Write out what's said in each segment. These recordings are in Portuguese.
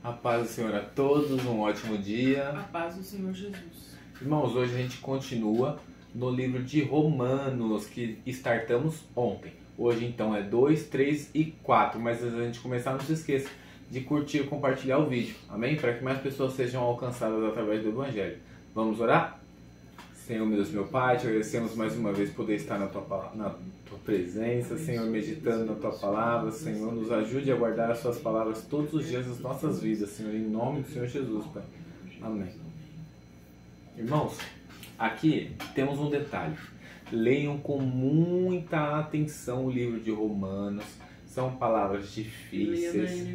A paz do Senhor a todos, um ótimo dia. A paz do Senhor Jesus. Irmãos, hoje a gente continua no livro de Romanos, que startamos ontem. Hoje então é 2, 3 e 4, mas antes da gente começar, não se esqueça de curtir e compartilhar o vídeo, amém? Para que mais pessoas sejam alcançadas através do Evangelho. Vamos orar? Senhor, meu Deus, meu Pai, te agradecemos mais uma vez poder estar na tua presença, Senhor, meditando na tua palavra. Senhor, nos ajude a guardar as suas palavras todos os dias das nossas vidas, Senhor, em nome do Senhor Jesus, Pai. Amém. Irmãos, aqui temos um detalhe. Leiam com muita atenção o livro de Romanos. São palavras difíceis.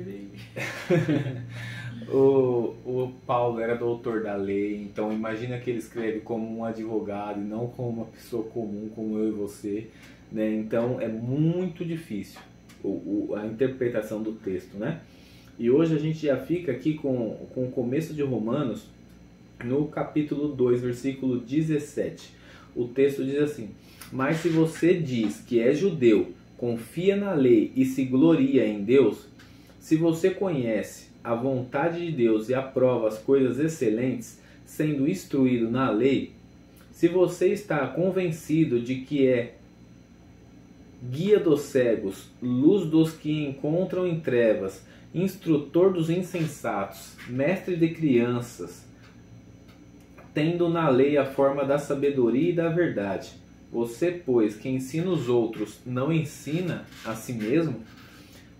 O Paulo era doutor da lei, então imagina que ele escreve como um advogado e não como uma pessoa comum como eu e você, né? Então é muito difícil a interpretação do texto, né? E hoje a gente já fica aqui com o começo de Romanos, no capítulo 2, versículo 17. O texto diz assim: mas se você diz que é judeu, confia na lei e se gloria em Deus, se você conhece a vontade de Deus e aprova as coisas excelentes, sendo instruído na lei, se você está convencido de que é guia dos cegos, luz dos que encontram em trevas, instrutor dos insensatos, mestre de crianças, tendo na lei a forma da sabedoria e da verdade, você, pois, que ensina os outros, não ensina a si mesmo?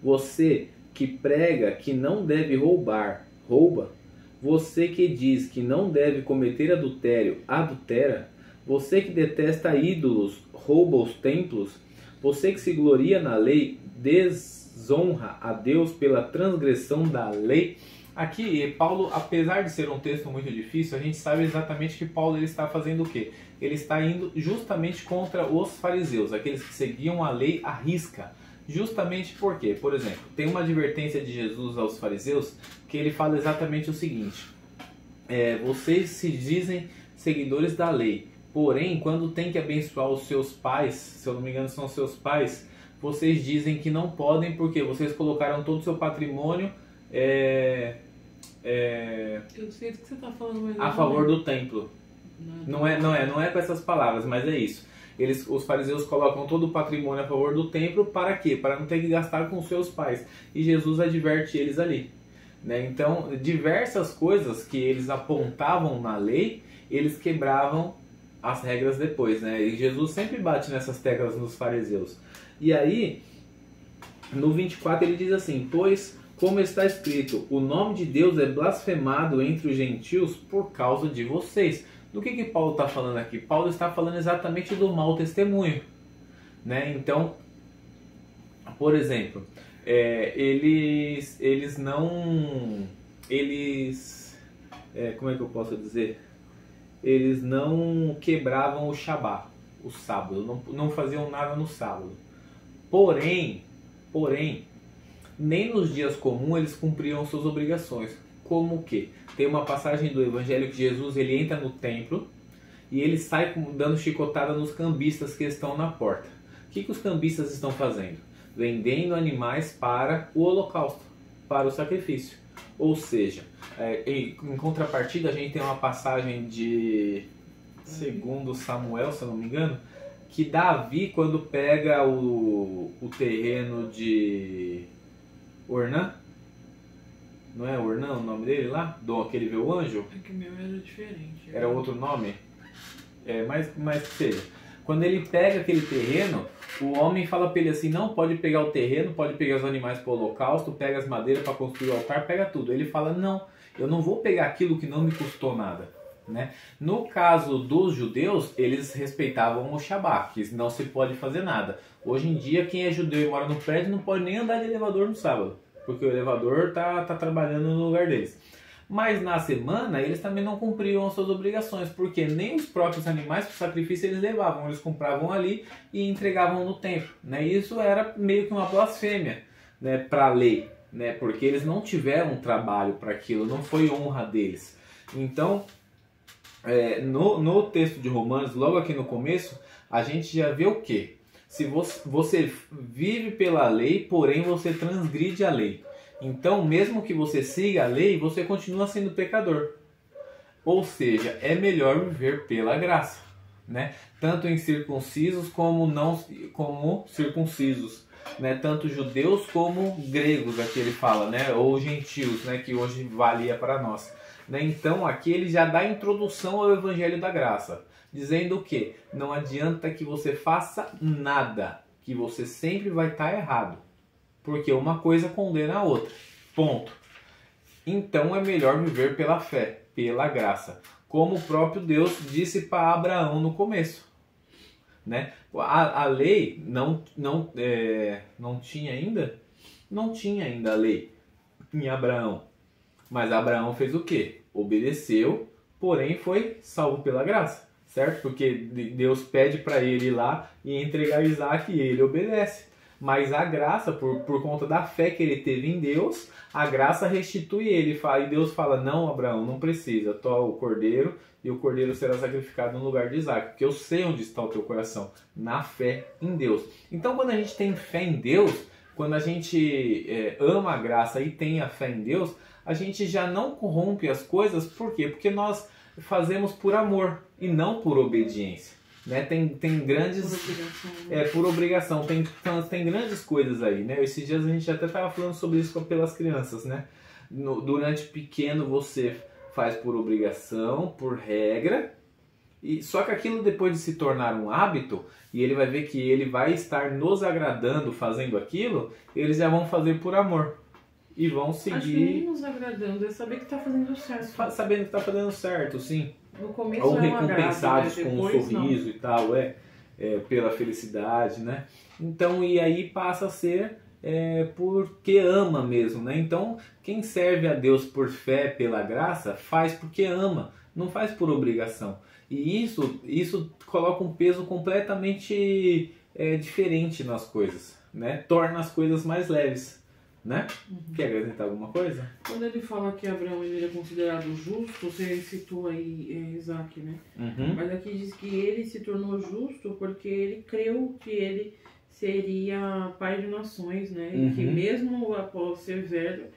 Você que prega que não deve roubar, rouba? Você que diz que não deve cometer adultério, adultera? Você que detesta ídolos, rouba os templos? Você que se gloria na lei, desonra a Deus pela transgressão da lei? Aqui, Paulo, apesar de ser um texto muito difícil, a gente sabe exatamente que Paulo ele está fazendo o quê? Ele está indo justamente contra os fariseus, aqueles que seguiam a lei à risca. Justamente porque, por exemplo, tem uma advertência de Jesus aos fariseus que ele fala exatamente o seguinte: vocês se dizem seguidores da lei, porém, quando tem que abençoar os seus pais, se eu não me engano são seus pais, vocês dizem que não podem porque vocês colocaram todo o seu patrimônio Eu sei do que você está falando, mas a favor do templo. Não é com essas palavras, mas é isso. Os fariseus colocam todo o patrimônio a favor do templo, para quê? Para não ter que gastar com seus pais. E Jesus adverte eles ali, né? Então, diversas coisas que eles apontavam na lei, eles quebravam as regras depois, né? E Jesus sempre bate nessas teclas nos fariseus. E aí, no 24 ele diz assim: pois, como está escrito, o nome de Deus é blasfemado entre os gentios por causa de vocês. Do que Paulo está falando aqui? Paulo está falando exatamente do mau testemunho, né? Então, por exemplo, como é que eu posso dizer? Eles não quebravam o Shabá, o sábado, não faziam nada no sábado. Porém, nem nos dias comuns eles cumpriam suas obrigações. Como que? Tem uma passagem do Evangelho que Jesus ele entra no templo e ele sai dando chicotada nos cambistas que estão na porta. O que os cambistas estão fazendo? Vendendo animais para o holocausto, para o sacrifício. Ou seja, em contrapartida a gente tem uma passagem de 2 Samuel, se eu não me engano, que Davi, quando pega o terreno de Ornã, não é Ornã o nome dele lá? Que ele vê o anjo? É que o meu era diferente. Era outro nome? Mas que seja. Quando ele pega aquele terreno, o homem fala para ele assim: não pode pegar o terreno, pode pegar os animais para o holocausto, pega as madeiras para construir o altar, pega tudo. Ele fala: não, eu não vou pegar aquilo que não me custou nada, né? No caso dos judeus, eles respeitavam o Shabá, que não se pode fazer nada. Hoje em dia, quem é judeu e mora no prédio não pode nem andar de elevador no sábado, porque o elevador tá trabalhando no lugar deles. Mas na semana eles também não cumpriam as suas obrigações, porque nem os próprios animais para o sacrifício eles levavam, eles compravam ali e entregavam no templo, né? Isso era meio que uma blasfêmia, né, para a lei, né? Porque eles não tiveram trabalho para aquilo, não foi honra deles. Então, no texto de Romanos, logo aqui no começo, a gente já vê o quê? Se você vive pela lei, porém você transgride a lei. Então, mesmo que você siga a lei, você continua sendo pecador. Ou seja, é melhor viver pela graça, né? Tanto em circuncisos como não como circuncisos, né? Tanto judeus como gregos, aqui ele fala, né? Ou gentios, né? Que hoje valia para nós, né? Então, aqui ele já dá a introdução ao Evangelho da Graça, dizendo que não adianta que você faça nada, que você sempre vai estar errado, porque uma coisa condena a outra, ponto. Então é melhor viver pela fé, pela graça, como o próprio Deus disse para Abraão no começo, né? A lei não tinha ainda? Não tinha ainda a lei em Abraão, mas Abraão fez o quê? Obedeceu, porém foi salvo pela graça, certo? Porque Deus pede para ele ir lá e entregar Isaac e ele obedece. Mas a graça, por conta da fé que ele teve em Deus, a graça restitui ele. E Deus fala, não, Abraão, não precisa. Toma o cordeiro e o cordeiro será sacrificado no lugar de Isaac. Porque eu sei onde está o teu coração, na fé em Deus. Então, quando a gente tem fé em Deus, quando a gente ama a graça e tem a fé em Deus, a gente já não corrompe as coisas. Por quê? Porque nós fazemos por amor e não por obediência. Né? Tem grandes... Por obrigação. Por obrigação. Tem grandes coisas aí, né? Esses dias a gente até estava falando sobre isso pelas crianças, né? Durante pequeno você faz por obrigação, por regra, só que aquilo depois de se tornar um hábito, e ele vai ver que ele vai estar nos agradando fazendo aquilo, eles já vão fazer por amor. E vão seguir... Acho que nem nos agradando, é saber que está fazendo certo. Sabendo que está fazendo certo, sim. No começo ou é recompensados agrado, né? com um sorriso e tal, pela felicidade, né? Então, e aí passa a ser porque ama mesmo, né? Então, quem serve a Deus por fé, pela graça, faz porque ama, não faz por obrigação. E isso coloca um peso completamente diferente nas coisas, né? Torna as coisas mais leves. Né? Quer acrescentar alguma coisa? Quando ele fala que Abraão ele é considerado justo, você citou aí Isaac, né? Mas aqui diz que ele se tornou justo porque ele creu que ele seria pai de nações, né? E que mesmo após ser velho,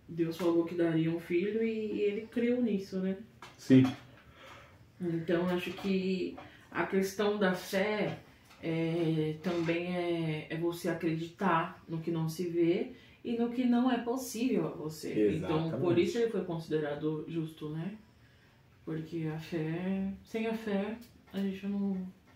Deus falou que daria um filho e ele creu nisso, né? Sim. Então acho que a questão da fé também é você acreditar no que não se vê e no que não é possível a você. Exatamente. Então, por isso ele foi considerado justo, né? Porque a fé, sem a fé, a gente não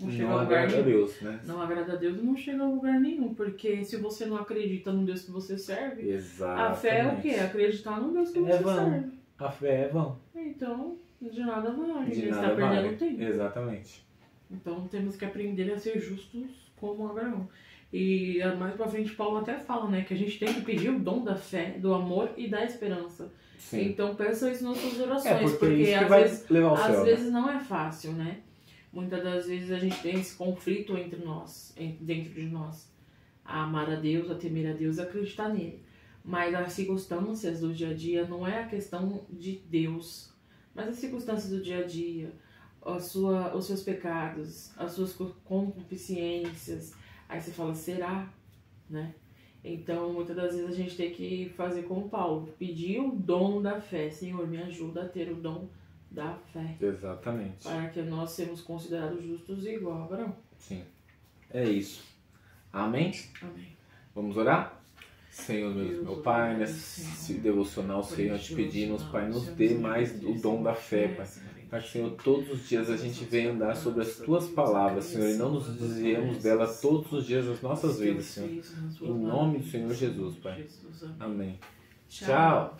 chega a lugar nenhum. Deus, né? Não agrada a Deus e não chega a lugar nenhum. Porque se você não acredita no Deus que você serve, exatamente, a fé é o quê? Acreditar no Deus que você serve. A fé é vão. Então, de nada vale. A gente está perdendo tempo. Exatamente. Então temos que aprender a ser justos como Abraão. E mais pra frente Paulo até fala, né, que a gente tem que pedir o dom da fé, do amor e da esperança. Sim. Então peça isso nas suas orações, porque às vezes não é fácil, né? Muitas das vezes a gente tem esse conflito entre nós, dentro de nós. A amar a Deus, a temer a Deus, a acreditar nele. Mas as circunstâncias do dia a dia não é a questão de Deus, mas as circunstâncias do dia a dia, os seus pecados, as suas concupiscências. Aí você fala, será? Né? Então, muitas das vezes a gente tem que fazer como Paulo, pedir o dom da fé. Senhor, me ajuda a ter o dom da fé. Exatamente. Para que nós sejamos considerados justos igual a Abraão. Sim. É isso. Amém? Amém. Vamos orar? Senhor, meu Pai, nesse devocional, Senhor, te pedimos, Pai, nos dê mais o dom da fé, Pai. Para que, Senhor, todos os dias a gente venha andar sobre as Tuas palavras, Senhor, e não nos desviemos delas todos os dias das nossas vidas, Senhor. Em nome do Senhor Jesus, Pai. Amém. Tchau.